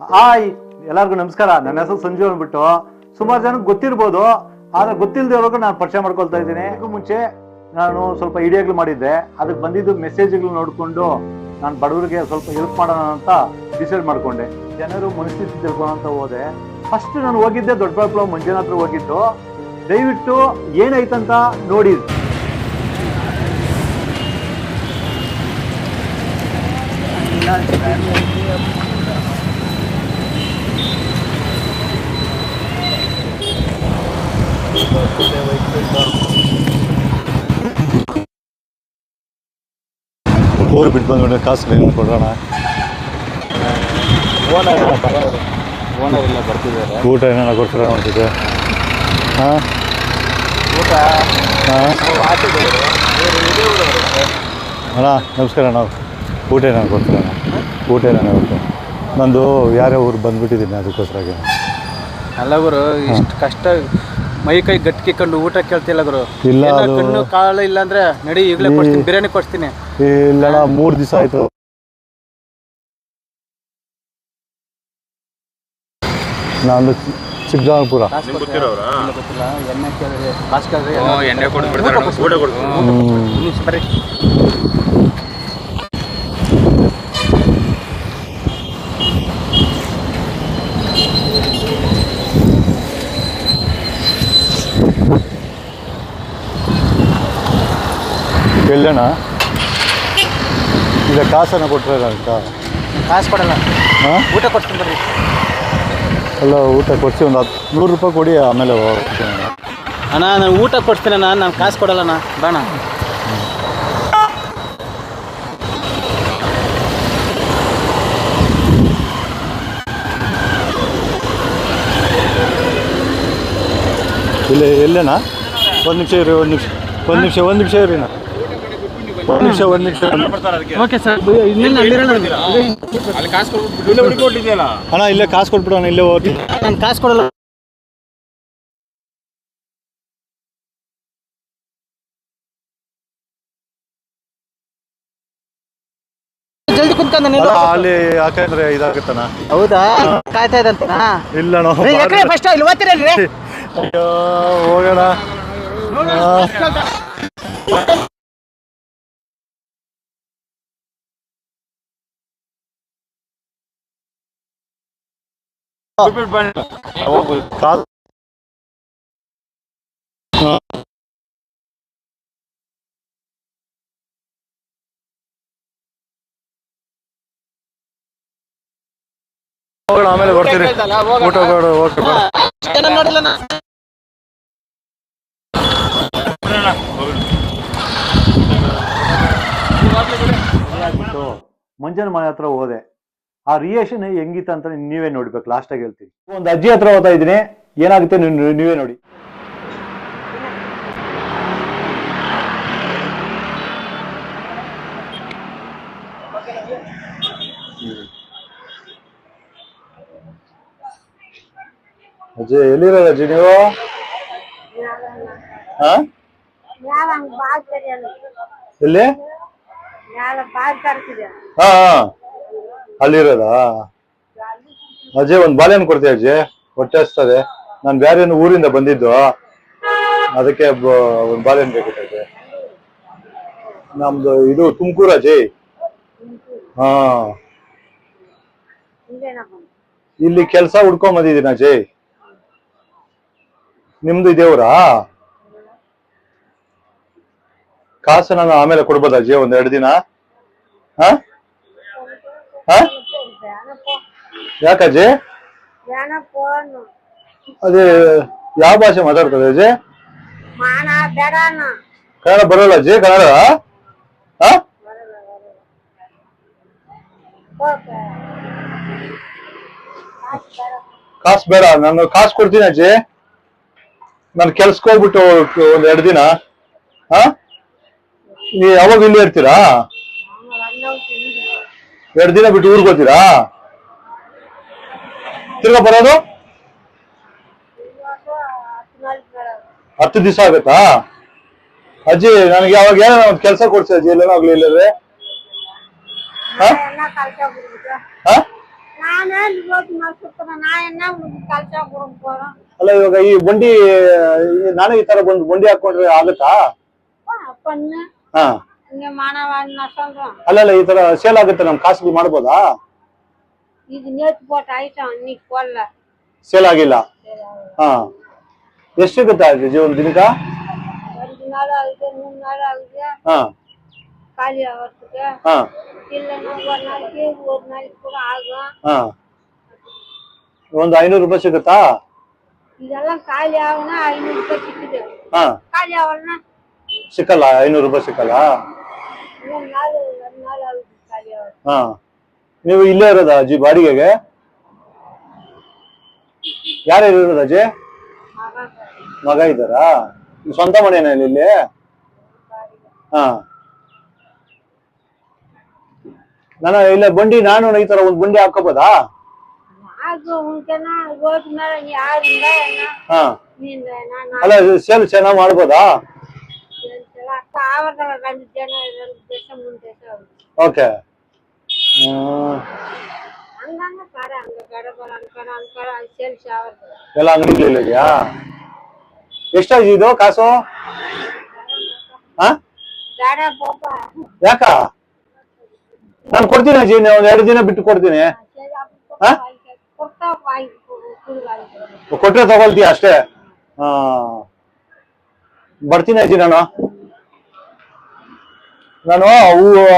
Hi, ಎಲ್ಲರಿಗೂ ನಮಸ್ಕಾರ. ನನ್ನ ಹೆಸರು ಸಂಜು ಅಂದ್ಬಿಟ್ಟು. ಸುಮಾರು ಜನಕ್ಕೆ ಗೊತ್ತಿರ್ಬೋದು, ಆದ್ರೆ ಗೊತ್ತಿಲ್ಲದವ್ರಿಗೂ ನಾನು ಪರಿಚಯ ಮಾಡ್ಕೊಳ್ತಾ ಇದ್ದೀನಿ. ಇದಕ್ಕೂ ಮುಂಚೆ ನಾನು ಸ್ವಲ್ಪ ವಿಡಿಯೋಗಳು ಮಾಡಿದ್ದೆ. ಅದಕ್ಕೆ ಬಂದಿದ್ದು ಮೆಸೇಜ್ಗಳು ನೋಡಿಕೊಂಡು ನಾನು ಬಡವರಿಗೆ ಸ್ವಲ್ಪ ಹೆಲ್ಪ್ ಮಾಡೋಣ ಅಂತ ಡಿಸೈಡ್ ಮಾಡ್ಕೊಂಡೆ. ಜನರು ಮನಸ್ಥಿತಿ ತಿಳ್ಕೊಳ್ಳೋಂತ ಹೋದೆ. ಫಸ್ಟ್ ನಾನು ಹೋಗಿದ್ದೆ ದೊಡ್ಡಬಳ್ಳಾಪುರ ಮಂಜುನಾಥ್ ಹತ್ರ ಹೋಗಿದ್ದು. ದಯವಿಟ್ಟು ಏನಾಯ್ತಂತ ನೋಡಿ. ಊರು ಬಿಟ್ಟು ಬಂದ್ಬಿಟ್ಟು ಕಾಸು ಕೊಡೋಣ. ಓನರ್ ಎಲ್ಲ ಬರ್ತಿದ್ದಾರೆ. ಊಟ ಏನಾರ ಕೊಡ್ತೀರಾ ನೋಡ್ತಿದ್ದೆ. ಹಾಂ ಊಟ ಹಾಂ ಅಣ್ಣ ನಮಸ್ಕಾರ. ನಾವು ಊಟ ಏನಾರು ಕೊಡ್ತೀರ? ಊಟ ಏನಾರ ಕೊಡ್ತೀನಿ. ನಂದು ಯಾರೇ ಊರು ಬಂದ್ಬಿಟ್ಟಿದ್ದೀನಿ, ಅದಕ್ಕೋಸ್ಕರ. ಅಲ್ಲ ಗುರು, ಇಷ್ಟು ಕಷ್ಟ ಮೈ ಕೈ ಗಟ್ಟಿಕೊಂಡು ಊಟ ಕೇಳ್ತಿಲ್ಲ ಗುರು. ಇಲ್ಲ, ಕಣ್ಣು ಕಾಳು ಇಲ್ಲ ಅಂದ್ರೆ ನಡಿ, ಈಗಲೇ ಕೊಡ್ತೀನಿ, ಬಿರಿಯಾನಿ ಕೊಡ್ತೀನಿ. ಇಲ್ಲ 3 ದಿವಸ ಆಯಿತು. ನಾನು ಚಿಕ್ಕಬಳ್ಳಾಪುರ. ಗೊತ್ತಿಲ್ಲ, ಎಣ್ಣೆ ಕೇಳಿದ್ರೆ ಕಾಸು ಕೇಳಿದ್ರೆ ಎಣ್ಣೆ ಕೊಡ್ಬಿಡ್ತಾರೆ, ಊಟ ಕೊಡ್ತಾರೆ. ಬರ್ರಿ. ಎಲ್ಲಣ್ಣ ಈಗ ಕಾಸನ್ನು ಕೊಟ್ಟರೆ ಅಂತ? ಕಾಸು ಕೊಡಲ್ಲ, ಹಾಂ ಊಟ ಕೊಡ್ತೀನಿ ಬರ್ರಿ. ಅಲ್ಲ, ಊಟ ಕೊಡಿಸಿ ಒಂದು 100 ರೂಪಾಯಿ ಕೊಡಿ, ಆಮೇಲೆ ಹೋಗ್ತೀನಿ. ಅಣ್ಣ ನಾನು ಊಟ ಕೊಡ್ತೀನಿ ಅಣ್ಣ, ನಾನು ಕಾಸು ಕೊಡಲ್ಲಣ್ಣ, ಬೇಡ. ಇಲ್ಲ ಎಲ್ಲಣ್ಣ? ಒಂದು ನಿಮಿಷ ಇರಿ, ಒಂದು ನಿಮಿಷ ಇರಿ ಅಣ್ಣ. ಒಂದು ನಿಮಿಷ ಓಕೆ ಸರ್. ಅಣ್ಣ ಇಲ್ಲೇ ಕಾಸು ಕೊಟ್ಬಿಡೋಣ, ಇಲ್ಲೇ ಹೋಗ್ತೀನಿ. ನಾನು ಕಾಸು ಕೊಡಲ್ಲ. ಜಲ್ದಿ ಕುತ್ಕೊಂಡ. ಅಲ್ಲಿ ಯಾಕಂದ್ರೆ ಇದಾಗುತ್ತಣ್ಣ. ಹೌದಾ, ಕಾಯ್ತಾ ಇದ್ದಂತನಾ? ಇಲ್ಲಣ್ಣ, ಫಸ್ಟ್ ಇಲ್ಲಿ ಓದ್ತಿರಲ್ರಿ. ಅಯ್ಯೋ ಹೋಗೋಣ. ಹೋಗೋಣ, ಆಮೇಲೆ ಬರ್ತೀರಿ. ಊಟ ಮಂಜನ ಮನೆ ಹತ್ರ ಹೋದೆ. ಆ ರಿಯೇಷನ್ ಹೆಂಗಿತ್ತು ಅಂತ ನೀವೇ ನೋಡ್ಬೇಕು. ಲಾಸ್ಟಾಗಿ ಹೇಳ್ತೀನಿ. ಒಂದು ಅಜ್ಜಿ ಹತ್ರ ಹೋಗ್ತಾ ಇದ್ದೀನಿ, ಏನಾಗುತ್ತೆ ನೀವೇ ನೋಡಿ. ಅಜ್ಜಿ ಎಲ್ಲಿರೋದು ಅಜ್ಜಿ ನೀವು? ಹಾಂ ಎಲ್ಲಿ? ಹಾ ಅಲ್ಲಿರೋದಾ? ಅಜ್ಜಿ ಒಂದು ಬಾಳೆಹಣ್ಣು ಕೊಡ್ತೀಯ ಅಜ್ಜಿ? ಹೊಟ್ಟೆ ಹಸ್ತದೆ. ನಾನು ಬೇರೆ ಊರಿಂದ ಬಂದಿದ್ದು, ಅದಕ್ಕೆ ಒಂದು ಬಾಳೆಹಣ್ಣು ಬೇಕಿತ್ತು ಅಜ್ಜಿ. ನಮ್ದು ಇದು ತುಮಕೂರು ಅಜ್ಜಿ. ಹಾ, ಇಲ್ಲಿ ಕೆಲಸ ಹುಡ್ಕೊಂಡ್ ಬಂದಿದ್ದೀನಿ ಅಜ್ಜಿ. ನಿಮ್ದು ಇದೇವ್ರಾ? ಕಾಸು ನಾನು ಆಮೇಲೆ ಕೊಡ್ಬೋದ ಅಜ್ಜಿ, 1-2 ದಿನ? ಹಾ ಹಾ ಯಾಕಜ್ಜಿ? ಅದೇ ಯಾವ ಭಾಷೆ ಮಾತಾಡ್ತದೆ ಅಜ್ಜಿ? ಕನ್ನಡ ಬರೋಲ್ಲ ಅಜ್ಜಿ? ಕನ್ನಡ ಕಾಸು ಬೇಡ, ನಾನು ಕಾಸು ಕೊಡ್ತೀನಿ ಅಜ್ಜಿ. ನಾನು ಕೆಲ್ಸಕ್ಕೆ ಹೋಗ್ಬಿಟ್ಟು 1-2 ದಿನ. ಹಾ, ನೀವು ಯಾವಾಗ ಇಲ್ಲಿ ಇರ್ತೀರಾ? 2 ದಿನ ಬಿಟ್ಟು ಊರಿಗೆ ಹೋಗ್ತೀರಾ? ತಿರ್ಗಾ ಬರೋದು 10 ದಿವಸ ಆಗುತ್ತಾ ಅಜ್ಜಿ? ನನಗೆ ಯಾವಾಗ ಏನೋ ಒಂದು ಕೆಲಸ ಕೊಡ್ಸಿ ಅಜ್ಜಿ, ಎಲ್ಲೇನೋ ಆಗ್ಲಿ. ಇಲ್ಲದ್ರೆ ಅಲ್ಲ ಇವಾಗ ಈ ಬಂಡಿ ನಾನು ಈ ತರ ಬಂದು ಬಂಡಿ ಹಾಕೊಂಡ್ರೆ ಆಗುತ್ತಾ? ಹಾ ಅಲ್ಲ ಈ ತರ ಸೇಲ್ ಆಗುತ್ತೆ, ನಮ್ ಕಾಸು ಮಾಡ್ಬೋದಾ? ಸೇಲ್ ಆಗಿಲ್ಲ. ಹಾ ಎಷ್ಟು ಸಿಗುತ್ತಾ ಅಜ್ಜಿ ಒಂದ್ ದಿನಕ್ಕ? ಹಾ ಹಾ ಹಾ ಒಂದು 500 ರೂಪಾಯಿ ಸಿಗುತ್ತಾ? ಹಾ ಸಿಕ್ಕಲ್ಲ, 500 ರೂಪಾಯಿ ಸಿಕ್ಕಲ್ಲ. ಹಾ ನೀವು ಇಲ್ಲೇ ಇರೋದಾ ಅಜ್ಜಿ ಬಾಡಿಗೆಗೆ? ಯಾರ್ಯಾರು ಇರೋದು ಅಜ್ಜಿ? ಮಗ ಇದ್ದಾರಾ? ಸ್ವಂತ ಮನೆನಾ ಇಲ್ಲಿ? ಹಾ ನಾನು ಇಲ್ಲ ಬಂಡಿ ನಾನು ಈ ತರ ಒಂದ್ ಬಂಡಿ ಹಾಕೋಬೋದಾ? ಹಾ ಅಲ್ಲ ಸೇಲ್ ಚೆನ್ನಾಗ್ ಮಾಡ್ಬೋದಾ? ಓಕೆ ಎಲ್ಲ ಅಂಗಡಿಗಳಿದೆಯಾ? ಎಷ್ಟಾಗಿ ಇದು ಕಾಸು? ಹಾ ಯಾಕ ನಾನು ಕೊಡ್ತೀನಿ ಅಜ್ಜಿ, ಒಂದ್ 2 ದಿನ ಬಿಟ್ಟು ಕೊಡ್ತೀನಿ. ಕೊಟ್ರೆ ತಗೊಳ್ತೀಯ ಅಷ್ಟೇ? ಹಾ ಬರ್ತೀನಿ ಅಜ್ಜಿ. ನಾನು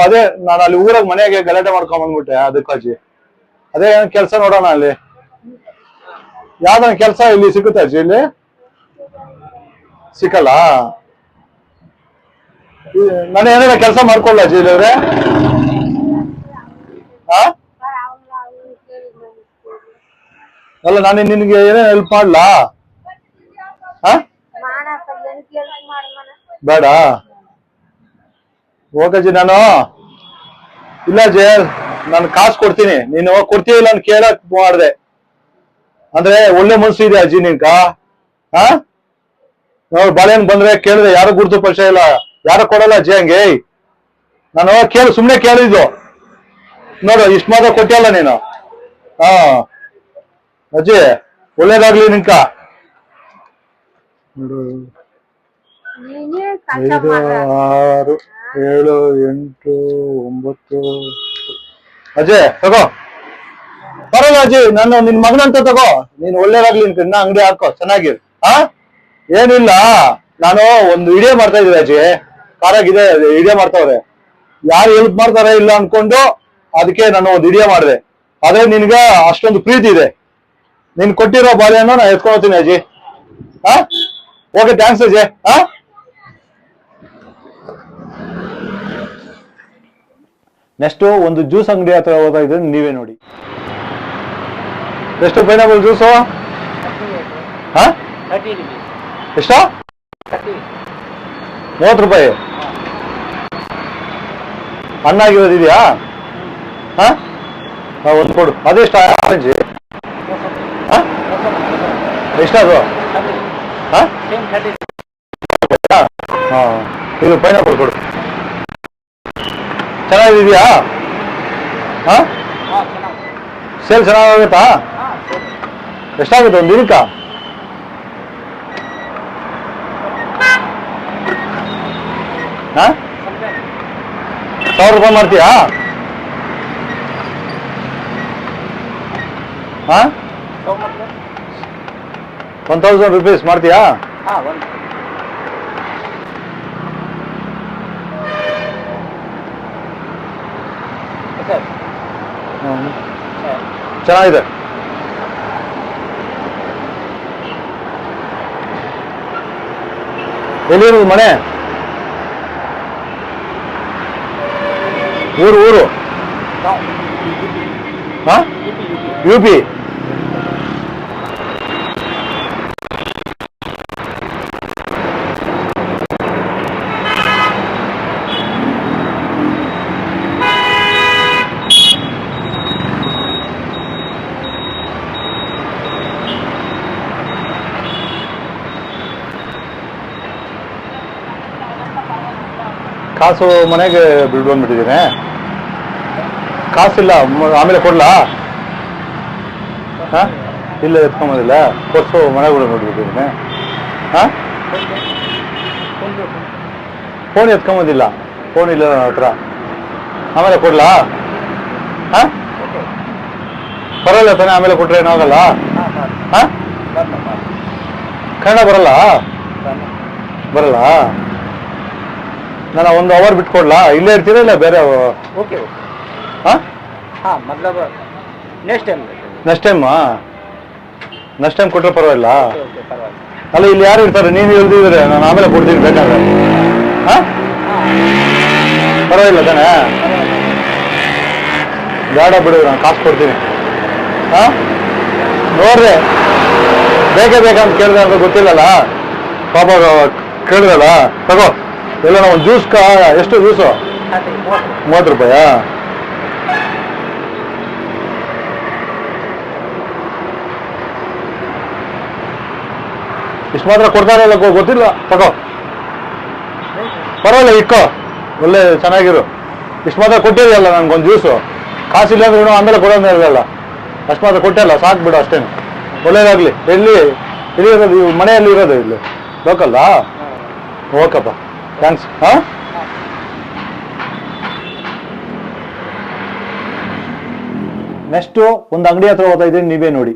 ಅದೇ ನಾನು ಅಲ್ಲಿ ಊರಾಗ ಮನೆಗೆ ಗಲಾಟೆ ಮಾಡ್ಕೊಂಡ್ ಬಂದ್ಬಿಟ್ಟೆ, ಅದಕ್ಕೆ ಅಜ್ಜಿ ಅದೇ ಕೆಲ್ಸ ನೋಡೋಣ. ಅಲ್ಲಿ ಯಾವ್ದನ ಕೆಲ್ಸ ಇಲ್ಲಿ ಸಿಗುತ್ತೆ ಅಜ್ಜಿ? ಇಲ್ಲಿ ಸಿಕ್ಕಲ್ಲ. ನಾನು ಏನಾರ ಕೆಲಸ ಮಾಡ್ಕೊಳ್ಳ ಅಜ್ಜಿ ಇಲ್ಲವ್ರೆ? ಅಲ್ಲ ನಾನು ನಿನ್ಗೆ ಏನೇ ಹೆಲ್ಪ್ ಮಾಡ್ಲಾ? ಬೇಡ ಓಕಜ್ಜಿ. ನಾನು ಇಲ್ಲ ಅಜ್ಜಿ, ನಾನು ಕಾಸು ಕೊಡ್ತೀನಿ, ನೀನು ಕೊಡ್ತೀಯ ಇಲ್ಲ ಅಂತ ಕೇಳಕ್ ಮಾಡ್ದೆ. ಅಂದ್ರೆ ಒಳ್ಳೆ ಮನ್ಸು ಇದೆ ಅಜ್ಜಿ ನಿನ್ಕ. ಹಾ ಬಾಳೆಹಣ್ಣು ಬಂದ್ರೆ ಕೇಳಿದ್ರೆ ಯಾರು ಗುರುತು ಪರಿಚಯ ಇಲ್ಲ, ಯಾರು ಕೊಡಲ್ಲ ಅಜ್ಜಿ ಹಂಗೆ. ನಾನು ಸುಮ್ನೆ ಕೇಳಿದ್ದು ನೋಡು, ಇಷ್ಟ ಮಾತ್ರ ಕೊಟ್ಟಿಯಲ್ಲ ನೀನು. ಹಾ ಅಜ್ಜಿ ಒಳ್ಳೇದಾಗ್ಲಿ ನಿನ್ಕ. 5, 6, 7, 8, 9 ಅಜ್ಜಿ ತಗೋ. ಬರಲ್ಲ ಅಜ್ಜಿ, ನಾನು ನಿನ್ ಮಗನಂತ ತಗೋ. ನೀನ್ ಒಳ್ಳೇದಾಗ್ಲಿ ನಿನ್ನ ಅಂಗಡಿ ಹಾಕೋ ಚೆನ್ನಾಗಿರ್. ಹಾ ಏನಿಲ್ಲ, ನಾನು ಒಂದು ವಿಡಿಯೋ ಮಾಡ್ತಾ ಇದ್ದೀನಿ ಅಜ್ಜಿ, ಕಾರಾಗಿದೆ ವಿಡಿಯೋ ಮಾಡ್ತಾವ್ರೆ. ಯಾರು ಹೆಲ್ಪ್ ಮಾಡ್ತಾರೆ ಇಲ್ಲ ಅನ್ಕೊಂಡು ಅದಕ್ಕೆ ನಾನು ಒಂದು ವಿಡಿಯೋ ಮಾಡಿದೆ. ಅದೇ ನಿನ್ಗ ಅಷ್ಟೊಂದು ಪ್ರೀತಿ ಇದೆ, ನೀನ್ ಕೊಟ್ಟಿರೋ ಬಾಳೆಯನ್ನು ನಾನು ಎತ್ಕೊಳ್ತೀನಿ ಅಜ್ಜಿ. ಹಾ ಓಕೆ ಥ್ಯಾಂಕ್ಸ್ ಅಜ್ಜಿ. ಹಾ ನೆಕ್ಸ್ಟ್ ಒಂದು ಜ್ಯೂಸ್ ಅಂಗಡಿ ಹತ್ರ ಹೋಗ್ತಾ ಇದ್ರೆ ನೀವೇ ನೋಡಿ. ಎಷ್ಟು ಪೈನಾಪಲ್ ಜ್ಯೂಸು? ಹಾ ಎಷ್ಟು? 30 ರೂಪಾಯಿ. ಹಣ್ಣಾಗಿರೋದಿದೆಯಾ? ಹಾ ಒಂದು ಕೊಡು. ಅದೆಷ್ಟ ಆರೆಂಜ್? ಎಷ್ಟದು? ಹಾ ಇದು ಪೈನಾಪಲ್ ಕೊಡು. ಚೆನ್ನಾಗಿದೆಯಾ? ಹಾ ಸೇಲ್ ಚೆನ್ನಾಗಾಗುತ್ತಾ? ಎಷ್ಟಾಗುತ್ತೆ ಒಂದು ದಿನಕ್ಕ? ಹಾ 1000 ರೂಪಾಯಿ ಮಾಡ್ತೀಯಾ? ಹಾ 1000 rupees ಮಾಡ್ತೀಯಾ? ಚೆನ್ನಾಗಿದೆ. ಎಲ್ಲಿರೋದು ಮನೆ? ಊರು ಹಾ UP. ಕಾಸು ಮನೆಗೆ ಬಿಟ್ಟು ಬಂದ್ಬಿಟ್ಟಿದ್ದೀನಿ. ಕಾಸಿಲ್ಲ, ಆಮೇಲೆ ಕೊಡ್ಲಾ? ಹಾಂ ಇಲ್ಲ ಎತ್ಕೊಂಬೋದಿಲ್ಲ ಕೊಡ್ಸು ಮನೆಗಳು ನೋಡ್ಬಿಟ್ಟಿದ್ದೀನಿ ಹಾಂ ಫೋನ್ ಎತ್ಕೊಂಬೋದಿಲ್ಲ ಫೋನ್ ಇಲ್ಲ ನನ್ನ ಹತ್ರ ಆಮೇಲೆ ಕೊಡ್ಲಾ ಹಾಂ ಬರಲ್ಲ ತಾನೆ ಆಮೇಲೆ ಕೊಟ್ರೆ ಏನಾಗಲ್ಲ ಹಾಂ ಕನ್ನಡ ಬರಲ್ಲ ಬರಲ್ಲ ನಾನು 1 ಅವರ್ ಬಿಟ್ಕೊಡ್ಲಾ ಇಲ್ಲೇ ಇರ್ತೀರಾ ಇಲ್ಲ ಬೇರೆ ಓಕೆ ಹಾಂ ಹಾಂ मतलब ನೆಕ್ಸ್ಟ್ ಟೈಮಾ ನೆಕ್ಸ್ಟ್ ಟೈಮ್ ಕೊಟ್ಟರೆ ಪರವಾಗಿಲ್ಲ ಓಕೆ ಪರವಾಗಿಲ್ಲ ಅಲ್ಲ ಇಲ್ಲಿ ಯಾರು ಇರ್ತಾರೆ ನೀನು ಹೇಳ್ದಿದ್ರೆ ನಾನು ಆಮೇಲೆ ಕೊಡ್ತೀನಿ ಬೇಕಾದ್ರೆ ಹಾಂ ಪರವಾಗಿಲ್ಲ ತಾನೆ ಬೇಡ ಬಿಡು ನಾನು ಕಾಸು ಕೊಡ್ತೀನಿ ಹಾಂ ನೋಡ್ರಿ ಬೇಕೇ ಬೇಕಂತ ಕೇಳಿದೆ ಅಂತ ಗೊತ್ತಿಲ್ಲಲ್ಲ ಪಾಪ ಕೇಳಿದ್ರಲ್ಲ ತಗೋ ಎಲ್ಲ ಒಂದು ಜ್ಯೂಸ್ ಎಷ್ಟು ಜ್ಯೂಸು 30 ರೂಪಾಯಾ ಇಷ್ಟು ಮಾತ್ರ ಕೊಡ್ತಾರಲ್ಲ ಗೊತ್ತಿಲ್ಲ ತಗೋ ಪರವಾಗಿಲ್ಲ ಇಕ್ಕೋ ಒಳ್ಳೆ ಚೆನ್ನಾಗಿರು ಇಷ್ಟು ಮಾತ್ರ ಕೊಟ್ಟಿದೆಯಲ್ಲ ನನಗೊಂದು ಜ್ಯೂಸು ಕಾಸಿಲ್ಲ ಅಂದ್ರೆ ಆಮೇಲೆ ಕೊಡೋದೇ ಇರಲ್ಲ ಅಷ್ಟು ಮಾತ್ರ ಕೊಟ್ಟಿಲ್ಲ ಸಾಕು ಬಿಡು ಅಷ್ಟೇನು ಒಳ್ಳೇದಾಗಲಿ ಇಲ್ಲಿ ಇರೋದು ಮನೆಯಲ್ಲಿ ಇರೋದು ಇಲ್ಲಿ ಲೋಕಲ್ಲಾ ಓಕೆಪ್ಪ ಥ್ಯಾಂಕ್ಸ್ ಹಾಂ ನೆಕ್ಸ್ಟು ಒಂದು ಅಂಗಡಿ ಹತ್ರ ಹೋಗ್ತಾ ಇದ್ದೀನಿ ನೀವೇ ನೋಡಿ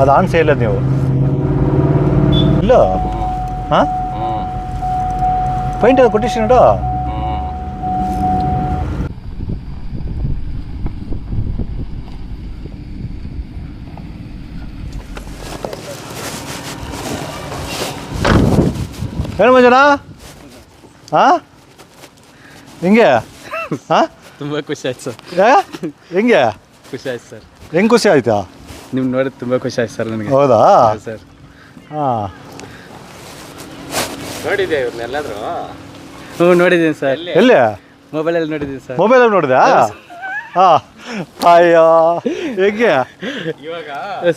ಅದು ಆನ್ಸೇ ಇಲ್ಲ ನೀವು ಇಲ್ಲ ಹಾಂ ಪೈಂಟ್ ಅದು ಕೊಟ್ಟಿಸಿ ನೋಡು ಏನು ಮಂಜನ ಹಾಂ ಹಿಂಗೆ ಹಾಂ ತುಂಬ ಖುಷಿ ಆಯ್ತು ಸರ್ ಹೆಂಗೆ ಖುಷಿ ಆಯ್ತು ಸರ್ ಹೆಂಗೆ ಖುಷಿ ಆಯ್ತಾ ನಿಮ್ಗೆ ನೋಡಿದ್ರೆ ತುಂಬ ಖುಷಿ ಆಯ್ತು ಸರ್ ನನಗೆ ಹೌದಾ ಸರ್ ಹಾಂ ನೋಡಿದ್ದೆ ಇವ್ರನ್ನೆಲ್ಲಾದ್ರೂ ಹ್ಞೂ ನೋಡಿದ್ದೀನಿ ಸರ್ ಎಲ್ಲಿ ಮೊಬೈಲಲ್ಲಿ ನೋಡಿದ್ದೀನಿ ಸರ್ ಮೊಬೈಲಲ್ಲಿ ನೋಡಿದಾ ಹಾಂ ಅಯ್ಯೋ ಹೇಗೆ ಇವಾಗ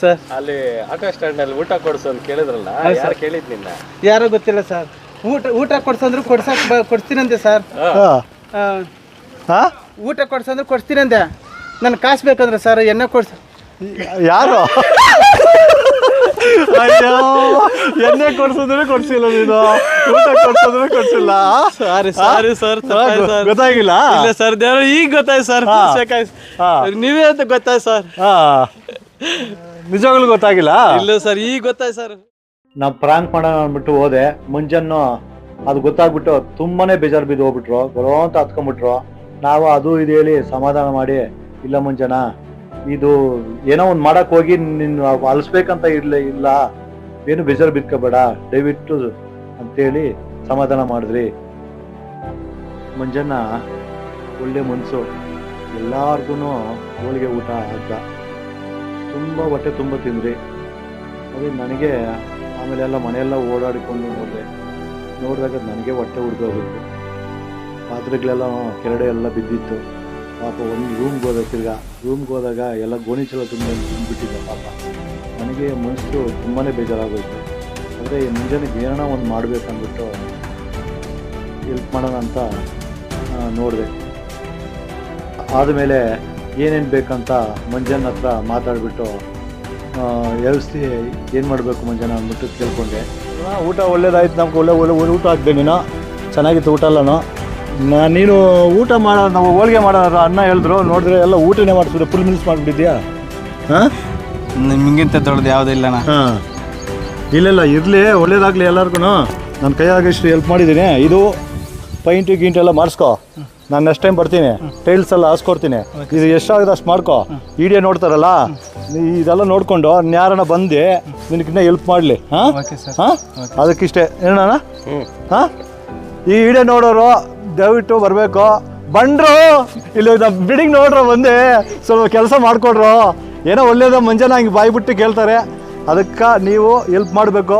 ಸರ್ ಅಲ್ಲಿ ಆಟೋ ಸ್ಟ್ಯಾಂಡ್ ಅಲ್ಲಿ ಊಟ ಕೊಡ್ಸು ಅಂತ ಕೇಳಿದ್ರಲ್ಲ ಯಾರು ಕೇಳಿದ್ ನಿನ್ನ ಯಾರೋ ಗೊತ್ತಿಲ್ಲ ಸರ್. ಊಟ ಕೊಡ್ಸಂದ್ರು ಕೊಡ್ತೀನಂತೆ ಸರ್. ಹಾ ಊಟ ಕೊಡ್ಸಂದ್ರೆ ಕೊಡ್ತೀನಂತೆ. ನನ್ ಕಾಸು ಬೇಕಂದ್ರೆ ಸರ್ ಎಣ್ಣೆ ಯಾರು ಅಯ್ಯೋ ಎಣ್ಣೆ ಕೊಡ್ಸಿದ್ರೆ ಕೊಡ್ಸಿಲ್ಲ ನೀನು, ಊಟ ಕೊಡ್ಸಿದ್ರೆ ಕೊಡ್ಸಿಲ್ಲ. ಸಾರಿ ಸರ್ ಗೊತ್ತಾಗಿಲ್ಲ ಇಲ್ಲ ಸರ್, ಈಗ ಗೊತ್ತಾಯ್ತು ಸರ್. ನೀವೇ ಅಂತ ಗೊತ್ತಾಯ್ತು ಸರ್. ನಿಜವಾಗ್ಲೂ ಗೊತ್ತಾಗಿಲ್ಲ. ಇಲ್ಲ ಸರ್, ಈಗ ಗೊತ್ತಾಯ್ತು ಸರ್. ನಾ ಪ್ರಾಂಕ್ ಮಾಡೋಣ ಅಂದ್ಬಿಟ್ಟು ಹೋದೆ. ಮುಂಜಾನು ಅದು ಗೊತ್ತಾಗ್ಬಿಟ್ಟು ತುಂಬಾನೇ ಬೇಜಾರು ಬಿದ್ದು ಹೋಗ್ಬಿಟ್ರು, ಬರೋ ಅಂತ ಹತ್ಕೊಂಡ್ಬಿಟ್ರು. ನಾವು ಅದು ಇದು ಹೇಳಿ ಸಮಾಧಾನ ಮಾಡಿ, ಇಲ್ಲ ಮುಂಜಾನ ಇದು ಏನೋ ಒಂದು ಮಾಡಕ್ ಹೋಗಿ ನಿನ್ನ ಅಲ್ಸ್ಬೇಕಂತ ಇಲ್ಲ, ಏನು ಬೇಜಾರು ಬಿತ್ಕೋಬೇಡ ದಯವಿಟ್ಟು ಅಂತೇಳಿ ಸಮಾಧಾನ ಮಾಡಿದ್ರಿ. ಮುಂಜಾನ ಒಳ್ಳೆ ಮನ್ಸು, ಎಲ್ಲಾರ್ಗು ಹೋಳಿಗೆ ಊಟ ಹಾಕ, ತುಂಬ ಹೊಟ್ಟೆ ತುಂಬ ತಿಂದ್ರಿ. ಅದೇ ನನಗೆ ಆಮೇಲೆ ಎಲ್ಲ ಮನೆಯೆಲ್ಲ ಓಡಾಡಿಕೊಂಡು ನೋಡಿದಾಗ ನನಗೆ ಹೊಟ್ಟೆ ಉಡ್ದೋಗ್ಬಿಟ್ಟು, ಪಾತ್ರೆಗಳೆಲ್ಲ ಕೆರಡೆ ಎಲ್ಲ ಬಿದ್ದಿತ್ತು. ಪಾಪ ಒಂದು ರೂಮ್ಗೆ ಹೋದಾಗ ಎಲ್ಲ ಗೋಣಿಚಲ ತುಂಬಿಟ್ಟಿದ್ದೆ ಪಾಪ. ನನಗೆ ಮನಸ್ಸು ತುಂಬಾ ಬೇಜಾರಾಗೋಯ್ತು. ಆದರೆ ಮುಂಜಾನೆ ಏನೋ ಒಂದು ಮಾಡಬೇಕಂದ್ಬಿಟ್ಟು ಹೆಲ್ಪ್ ಮಾಡೋಣ ಅಂತ ನೋಡಿದೆ. ಆದಮೇಲೆ ಏನೇನು ಬೇಕಂತ ಮಂಜನ ಹತ್ರ ಮಾತಾಡಿಬಿಟ್ಟು ವ್ಯವಸ್ಥೆ ಏನು ಮಾಡಬೇಕು ಮಂಜನ ಅಂದ್ಬಿಟ್ಟು ಕೇಳ್ಕೊಂಡೆ. ಊಟ ಒಳ್ಳೇದಾಯ್ತು, ನಮ್ಗೆ ಒಳ್ಳೆ ಊಟ ಹಾಕ್ದೆ. ನೀನು ಚೆನ್ನಾಗಿತ್ತು ಊಟ ಎಲ್ಲನೂ. ನೀನು ಊಟ ಮಾಡೋ ನಾವು ಹೋಳಿಗೆ ಮಾಡೋರು ಅನ್ನ ಹೇಳಿದ್ರು, ನೋಡಿದ್ರೆ ಎಲ್ಲ ಊಟನೇ ಮಾಡಿಸ್ಬಿಟ್ಟು ಫುಲ್ ಮಿಲ್ಸ್ ಮಾಡಿಬಿಟ್ಟಿದ್ಯಾ? ಹಾಂ, ನಿಮಗಿಂತ ದೊಡ್ಡದು ಯಾವುದಿಲ್ಲ. ಹಾಂ, ಇಲ್ಲ ಇರಲಿ, ಒಳ್ಳೇದಾಗಲಿ ಎಲ್ಲರಿಗೂ. ನನ್ನ ಕೈಯಾಗಷ್ಟು ಹೆಲ್ಪ್ ಮಾಡಿದ್ದೀನಿ. ಇದು ಪೈಂಟು ಎಲ್ಲ ಮಾಡಿಸ್ಕೊ. ನಾನು ನೆಕ್ಸ್ಟ್ ಟೈಮ್ ಬರ್ತೀನಿ, ಟೈಲ್ಸ್ ಎಲ್ಲ ಹಾಸ್ಕೊಡ್ತೀನಿ. ಇದು ಎಷ್ಟಾಗಿದೆ ಅಷ್ಟು ಮಾಡ್ಕೊ. ವಿಡಿಯೋ ನೋಡ್ತಾರಲ್ಲ, ಇದೆಲ್ಲ ನೋಡಿಕೊಂಡು ಯಾರನ್ನ ಬಂದು ನಿನಗಿನ್ನ ಹೆಲ್ಪ್ ಮಾಡಲಿ. ಹಾಂ ಹಾಂ, ಅದಕ್ಕಿಷ್ಟೇ ಏನಣ್ಣ. ಹಾಂ, ಈ ವಿಡಿಯೋ ನೋಡೋರು ದಯವಿಟ್ಟು ಬರಬೇಕು. ಬಂದರು ಇಲ್ಲಿ ನಮ್ಮ ಬಿಲ್ಡಿಂಗ್ ನೋಡ್ರು, ಬಂದು ಸ್ವಲ್ಪ ಕೆಲಸ ಮಾಡಿಕೊಡ್ರು. ಏನೋ ಒಳ್ಳೇದು ಮಂಜಾನ ಹಂಗೆ ಬಾಯ್ಬಿಟ್ಟು ಕೇಳ್ತಾರೆ, ಅದಕ್ಕೆ ನೀವು ಹೆಲ್ಪ್ ಮಾಡಬೇಕು.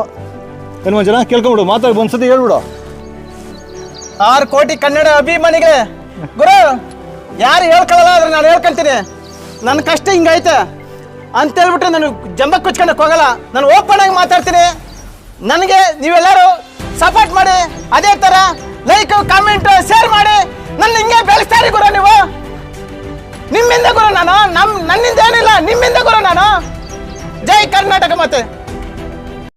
ಏನು ಮಂಜಾನ ಕೇಳ್ಕೊಂಬಿಡು, ಮಾತಾಡಿ ಒಂದ್ಸತಿ ಹೇಳ್ಬಿಡು. 6 ಕೋಟಿ ಕನ್ನಡ ಅಭಿಮಾನಿಗಳೇ, ಗುರು ಯಾರು ಹೇಳ್ಕೊಳ್ಳಲ್ಲ ಆದ್ರೆ ನಾನು ಹೇಳ್ಕೊಂತೀನಿ. ನನ್ನ ಕಷ್ಟ ಹಿಂಗೈತೆ ಅಂತ ಹೇಳ್ಬಿಟ್ಟು ನಾನು ಜಂಬ ಕುಚ್ಕೊಳಕ್ ಹೋಗಲ್ಲ. ನಾನು ಓಪನ್ ಆಗಿ ಮಾತಾಡ್ತೀನಿ. ನನಗೆ ನೀವೆಲ್ಲರೂ ಸಪೋರ್ಟ್ ಮಾಡಿ, ಅದೇ ಥರ ಲೈಕ್ ಕಾಮೆಂಟ್ ಶೇರ್ ಮಾಡಿ ನನ್ನ ಹಿಂಗೆ ಬೆಳೆಸ್ತಾರೆ ಗುರು. ನೀವು ನಿಮ್ಮಿಂದ ಗುರು, ನಾನು ನನ್ನಿಂದ ಏನಿಲ್ಲ, ನಿಮ್ಮಿಂದ ಗುರು ನಾನು. ಜೈ ಕರ್ನಾಟಕ. ಮತ್ತೆ